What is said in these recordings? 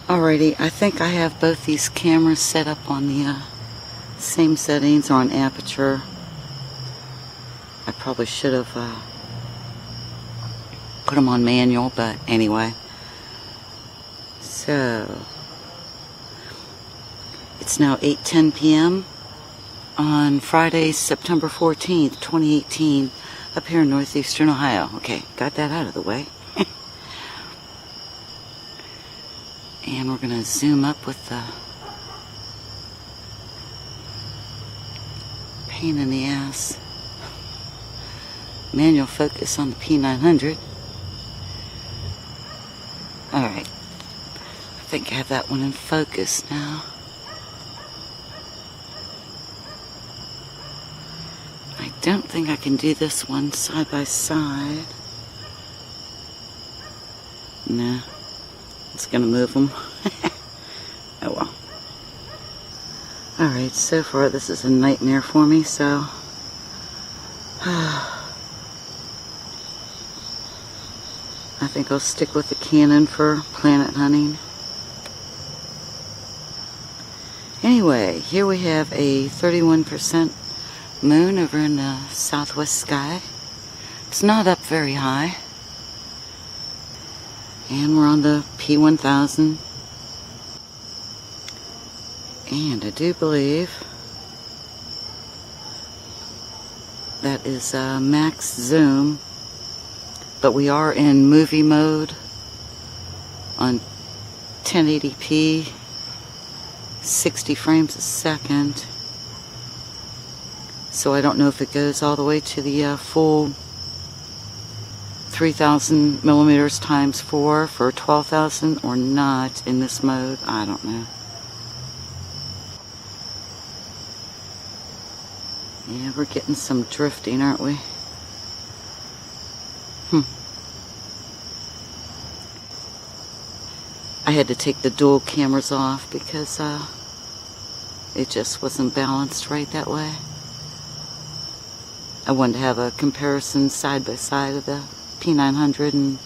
Alrighty, I think I have both these cameras set up on the same settings, or on aperture. I probably should have put them on manual, but anyway. So, it's now 8:10 p.m. on Friday, September 14th, 2018, up here in northeastern Ohio. Okay, got that out of the way. And we're going to zoom up with the pain in the ass manual focus on the P900. Alright, I think I have that one in focus now. I don't think I can do this one side by side. Nah. It's gonna move them. Oh well. Alright, so far this is a nightmare for me, so I think I'll stick with the Canon for planet hunting. Anyway, here we have a 31% moon over in the southwest sky. It's not up very high. And we're on the P1000. And I do believe that is max zoom. But we are in movie mode on 1080p, 60 frames a second. So I don't know if it goes all the way to the full 3,000 millimeters times 4 for 12,000 or not in this mode. I don't know. Yeah, we're getting some drifting, aren't we? I had to take the dual cameras off because it just wasn't balanced right that way. I wanted to have a comparison side by side of the P900 and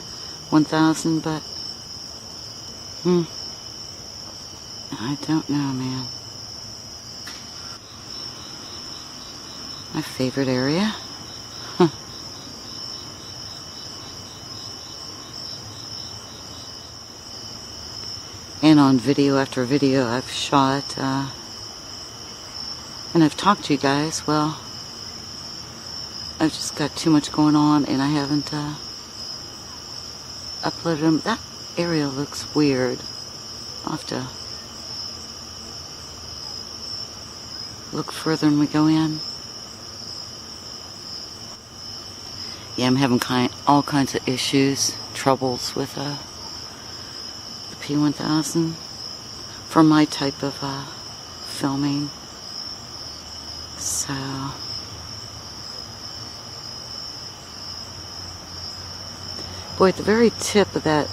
1000, but I don't know, man. My favorite area. And on video after video I've shot and I've talked to you guys. Well, I've just got too much going on and I haven't uploaded them. That area looks weird. I'll have to look further when we go in. Yeah, I'm having all kinds of issues, troubles with the P1000 for my type of filming. So boy, at the very tip of that,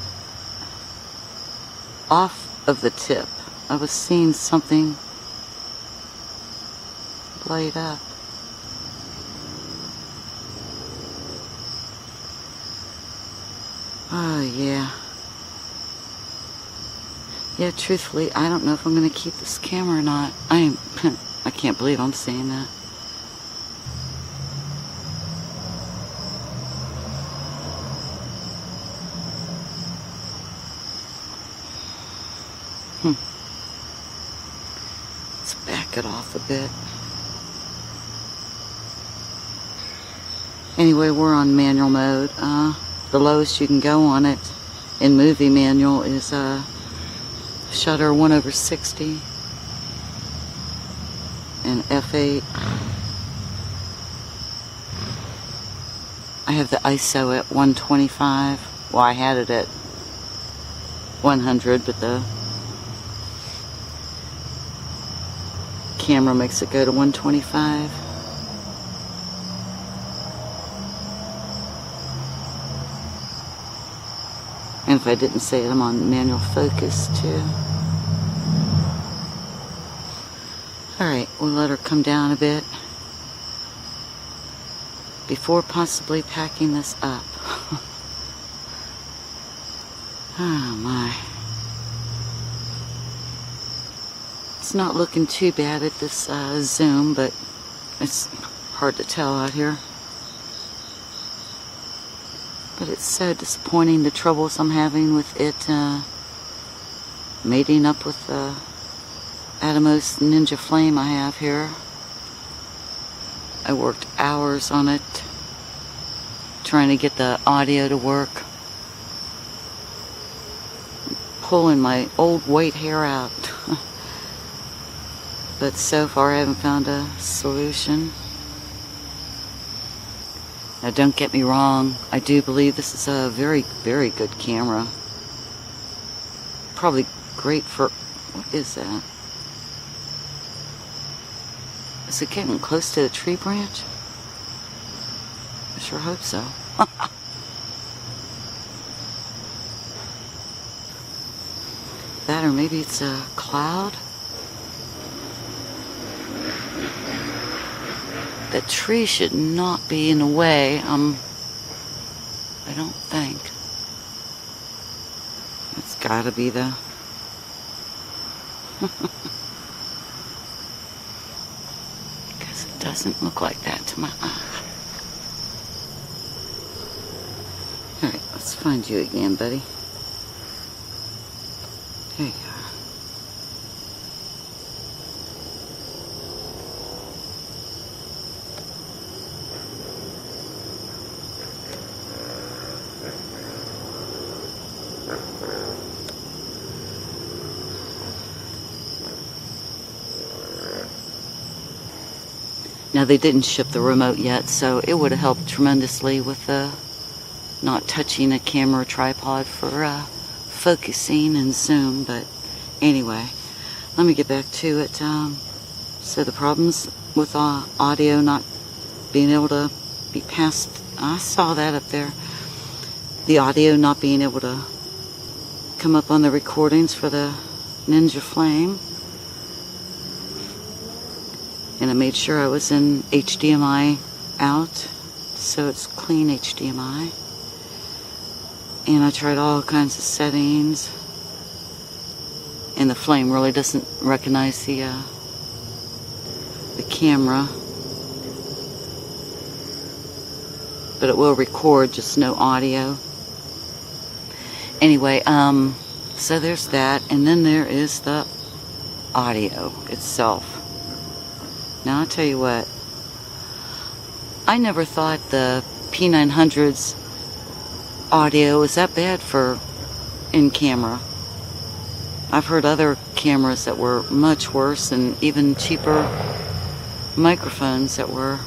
off of the tip, I was seeing something light up. Oh yeah. Yeah, truthfully, I don't know if I'm going to keep this camera or not. I can't believe I'm saying that. Let's back it off a bit. Anyway, we're on manual mode. The lowest you can go on it in movie manual is shutter 1/60 and f8. I have the ISO at 125. Well, I had it at 100, but the camera makes it go to 125. And if I didn't say it, I'm on manual focus too. Alright, we'll let her come down a bit before possibly packing this up. Oh my. It's not looking too bad at this zoom, but it's hard to tell out here. But it's so disappointing, the troubles I'm having with it mating up with the Atomos Ninja Flame I have here. I worked hours on it, trying to get the audio to work. Pulling my old white hair out. But so far I haven't found a solution. Now don't get me wrong, I do believe this is a very, very good camera. Probably great for, what is that? Is it getting close to the tree branch? I sure hope so. That, or maybe it's a cloud. The tree should not be in the way. I don't think. It's gotta be the... Because it doesn't look like that to my eye. Alright, let's find you again, buddy. There you are. Now they didn't ship the remote yet, so it would have helped tremendously with not touching a camera tripod for focusing and zoom. But anyway, let me get back to it. So the problems with audio not being able to be passed, I saw that up there. The audio not being able to come up on the recordings for the Ninja Flame. And I made sure I was in HDMI out, so it's clean HDMI. And I tried all kinds of settings, and the flame really doesn't recognize the camera, but it will record, just no audio. Anyway, so there's that, and then there is the audio itself. Now I'll tell you what, I never thought the P900's audio was that bad for in camera. I've heard other cameras that were much worse, and even cheaper microphones that were.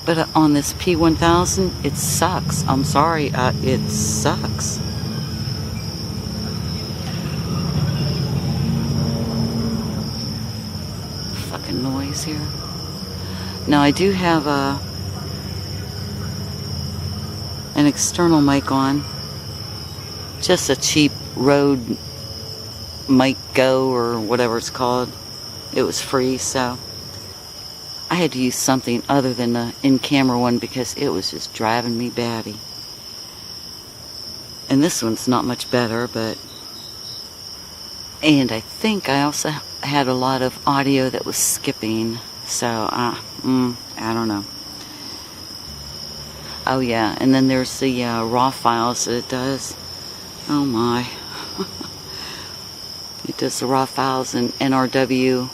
But on this P1000, it sucks. I'm sorry, it sucks. Fucking noise here. Now I do have an external mic on, just a cheap Rode Mic Go or whatever it's called. It was free, so I had to use something other than the in-camera one because it was just driving me batty. And this one's not much better, but... And I think I also had a lot of audio that was skipping, so I don't know. Oh yeah, and then there's the raw files that it does. Oh my. It does the raw files in NRW,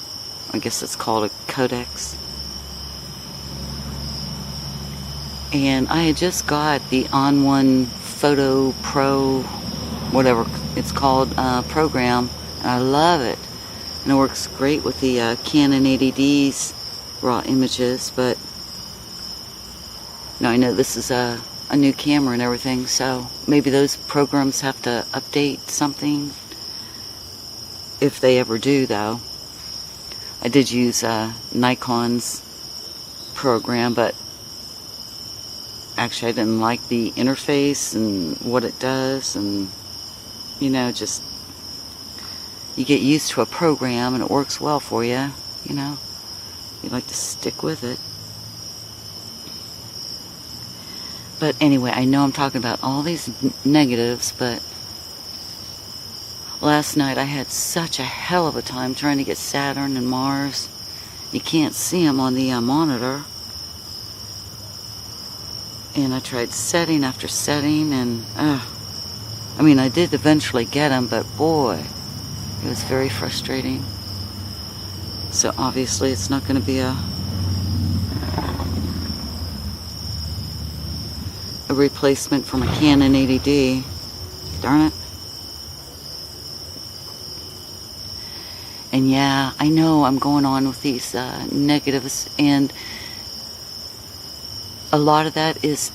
I guess it's called a codex. And I had just got the On1 Photo Pro, whatever it's called, program. And I love it. And it works great with the Canon 80D's raw images, but now I know this is a new camera and everything, so maybe those programs have to update something. If they ever do, though. I did use Nikon's program, but actually I didn't like the interface and what it does, and you know, just you get used to a program and it works well for you, you know, you like to stick with it. But anyway, I know I'm talking about all these negatives, but last night I had such a hell of a time trying to get Saturn and Mars. You can't see them on the monitor. And I tried setting after setting, and I mean, I did eventually get them, but boy, it was very frustrating. So obviously it's not going to be a replacement for my Canon 80D. Darn it. And yeah, I know I'm going on with these negatives, and a lot of that is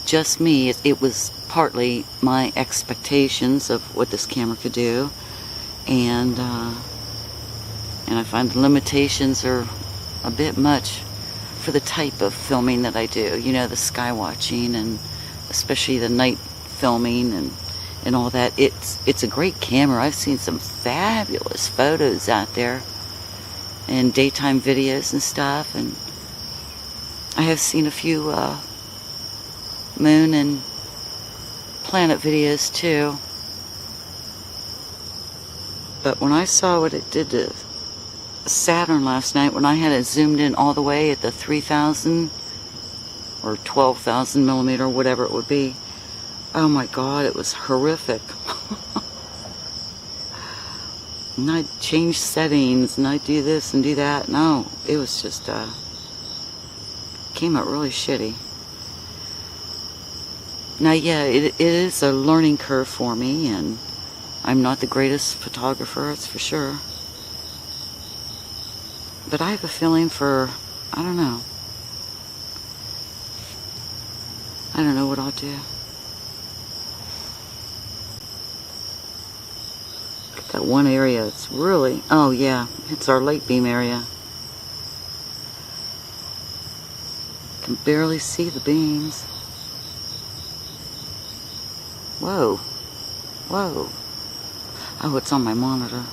just me. It was partly my expectations of what this camera could do, and I find the limitations are a bit much for the type of filming that I do. You know, the sky watching, and especially the night filming and all that. It's a great camera. I've seen some fabulous photos out there and daytime videos and stuff, and I have seen a few moon and planet videos too. But when I saw what it did to Saturn last night, when I had it zoomed in all the way at the 3,000 or 12,000 millimeter, whatever it would be, oh my God, it was horrific. And I'd change settings, and I'd do this and do that. No, it was just, came out really shitty. Now, yeah, it is a learning curve for me, and I'm not the greatest photographer, that's for sure. But I have a feeling for, I don't know what I'll do. That one area, it's really, oh yeah, it's our light beam area. Can barely see the beams. Whoa. Whoa. Oh, it's on my monitor.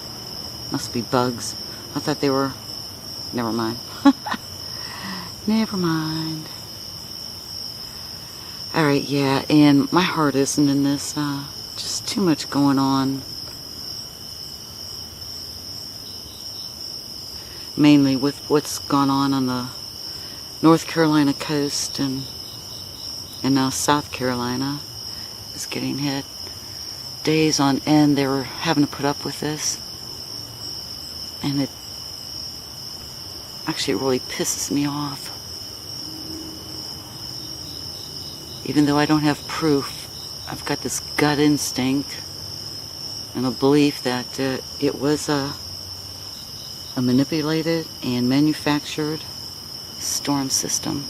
Must be bugs. I thought they were, never mind. Never mind. Alright, yeah, and my heart isn't in this. Just too much going on. Mainly with what's gone on the North Carolina coast, and now South Carolina is getting hit. Days on end they were having to put up with this, and it actually really pisses me off. Even though I don't have proof, I've got this gut instinct and a belief that it was a manipulated and manufactured storm system.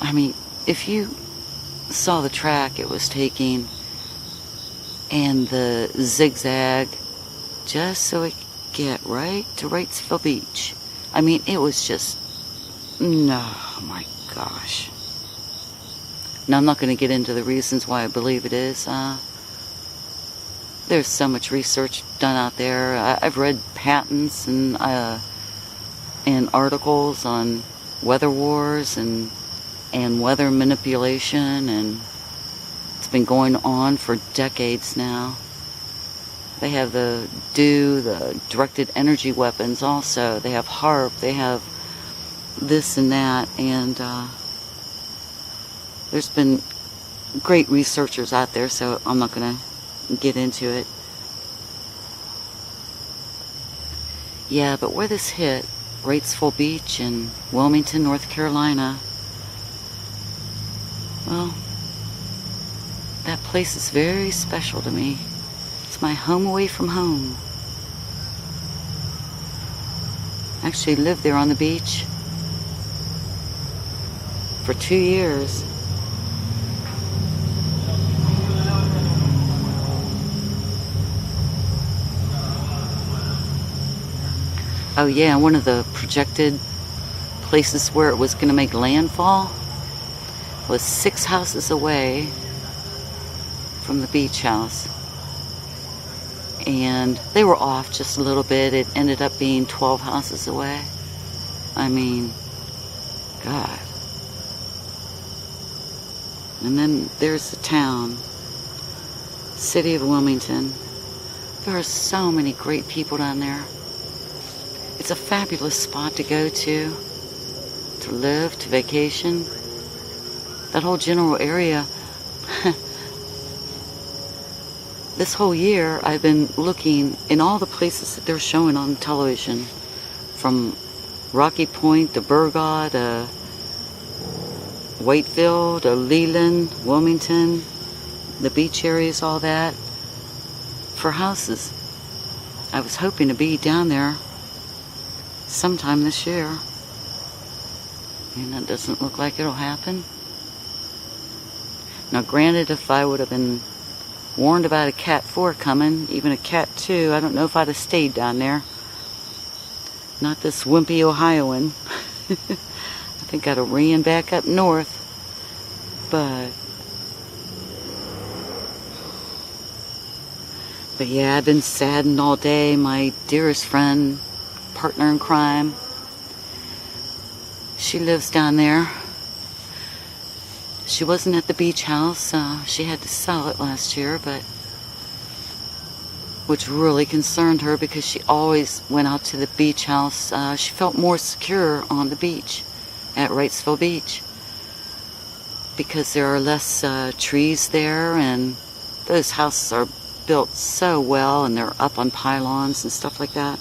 I mean, if you saw the track it was taking and the zigzag just so it could get right to Wrightsville Beach, I mean, it was just, no, my gosh. Now, I'm not going to get into the reasons why I believe it is. There's so much research done out there. I've read patents and articles on weather wars and weather manipulation, and it's been going on for decades now. They have the directed energy weapons also. They have HARP. They have this and that, and there's been great researchers out there, so I'm not going to get into it. Yeah, but where this hit, Wrightsville Beach in Wilmington, North Carolina, well, that place is very special to me. It's my home away from home. I actually lived there on the beach for 2 years. Oh yeah, one of the projected places where it was going to make landfall was 6 houses away from the beach house. And they were off just a little bit. It ended up being 12 houses away. I mean, God. And then there's the town, city of Wilmington, There are so many great people down there. It's a fabulous spot to go to live, to vacation. That whole general area. This whole year I've been looking in all the places that they're showing on television, from Rocky Point to Burgaud to Whitefield to Leland, Wilmington, the beach areas, all that, for houses. I was hoping to be down there sometime this year, and it doesn't look like it'll happen. Now granted, if I would have been warned about a Cat 4 coming, even a Cat 2, I don't know if I'd have stayed down there. Not this wimpy Ohioan. I think I'd have ran back up north. But yeah, I've been saddened all day. My dearest friend, partner in crime, she lives down there. She wasn't at the beach house. She had to sell it last year, but which really concerned her because she always went out to the beach house. She felt more secure on the beach at Wrightsville Beach because there are less trees there, and those houses are built so well, and they're up on pylons and stuff like that.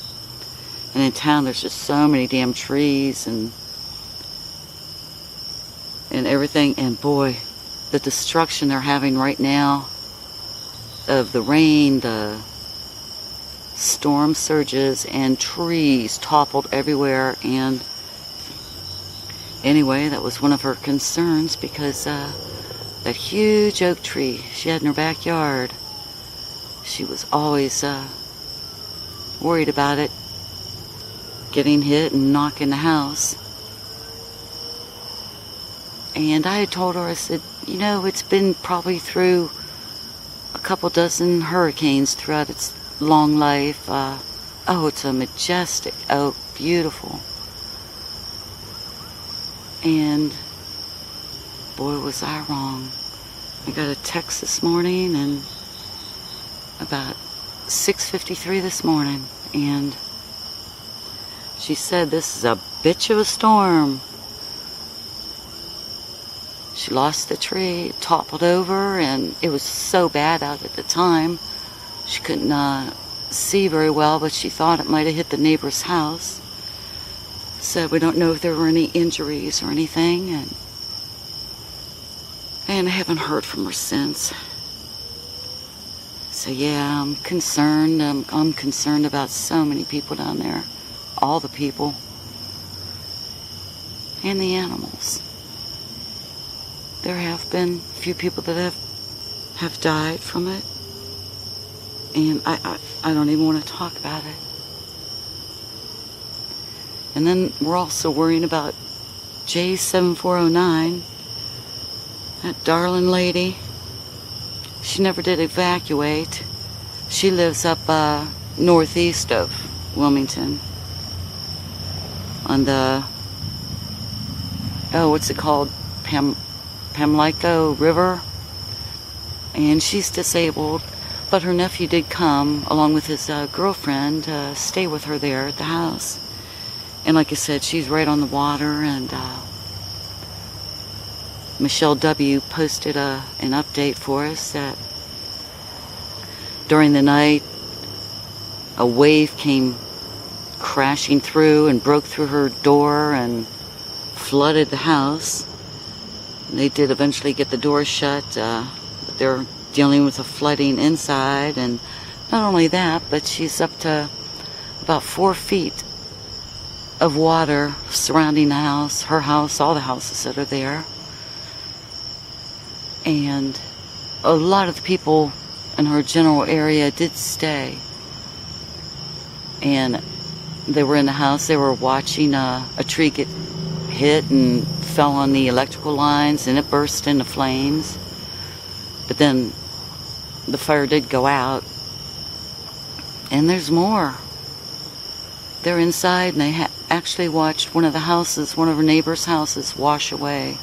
And in town there's just so many damn trees and everything, and boy, the destruction they're having right now of the rain, the storm surges, and trees toppled everywhere. And anyway, that was one of her concerns because that huge oak tree she had in her backyard, she was always worried about it getting hit and knocking the house. And I had told her, I said, you know, it's been probably through a couple dozen hurricanes throughout its long life. Oh, it's a majestic oak, beautiful. And boy, was I wrong. I got a text this morning, and about 6:53 this morning, and she said, this is a bitch of a storm. She lost the tree, it toppled over, and it was so bad out at the time. She couldn't see very well, but she thought it might have hit the neighbor's house. So we don't know if there were any injuries or anything, and I haven't heard from her since. So yeah, I'm concerned. I'm concerned about so many people down there. All the people. And the animals. There have been a few people that have died from it. And I don't even want to talk about it. And then we're also worrying about J7409. That darling lady. She never did evacuate. She lives up northeast of Wilmington. On the, what's it called? Pamlico River. And she's disabled. But her nephew did come, along with his girlfriend, to stay with her there at the house. And like I said, she's right on the water, and Michelle W. posted an update for us that during the night, a wave came crashing through and broke through her door and flooded the house. And they did eventually get the door shut, but they're dealing with the flooding inside. And not only that, but she's up to about 4 feet of water surrounding the house, her house, all the houses that are there. And a lot of the people in her general area did stay. And they were in the house, they were watching a tree get hit and fell on the electrical lines, and it burst into flames. But then the fire did go out. And there's more. They're inside, and they actually watched one of her neighbor's houses wash away.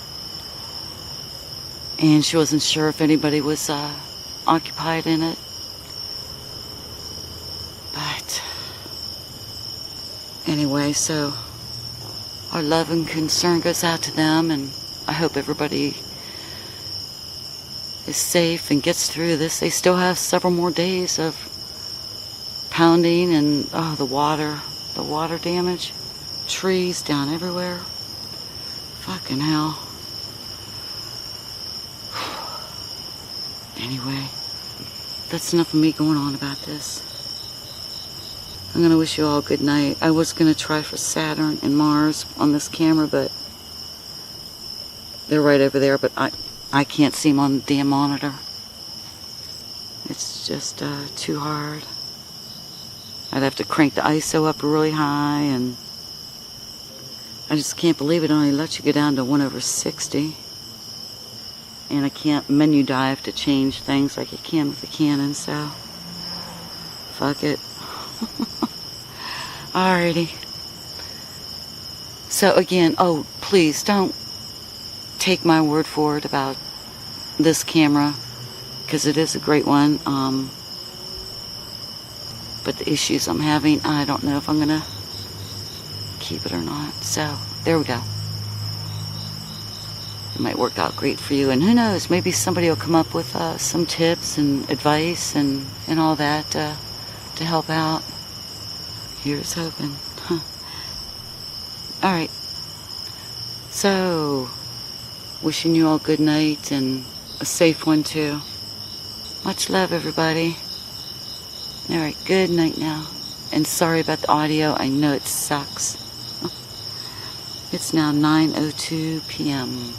And she wasn't sure if anybody was occupied in it. Anyway, so our love and concern goes out to them, and I hope everybody is safe and gets through this. They still have several more days of pounding, and oh, the water damage, trees down everywhere. Fucking hell. Anyway, that's enough of me going on about this. I'm gonna wish you all a good night. I was gonna try for Saturn and Mars on this camera, but they're right over there, but I can't see them on the damn monitor. It's just too hard. I'd have to crank the ISO up really high, and I just can't believe it only lets you go down to 1/60. And I can't menu dive to change things like you can with the Canon, so fuck it. Alrighty. So again, oh, please don't take my word for it about this camera, because it is a great one. But the issues I'm having, I don't know if I'm gonna keep it or not. So there we go. It might work out great for you, and who knows, maybe somebody will come up with some tips and advice and all that to help out. Here's hoping. Huh. Alright, so wishing you all good night and a safe one too. Much love, everybody. Alright, good night now, and sorry about the audio. I know it sucks. It's now 9:02 p.m.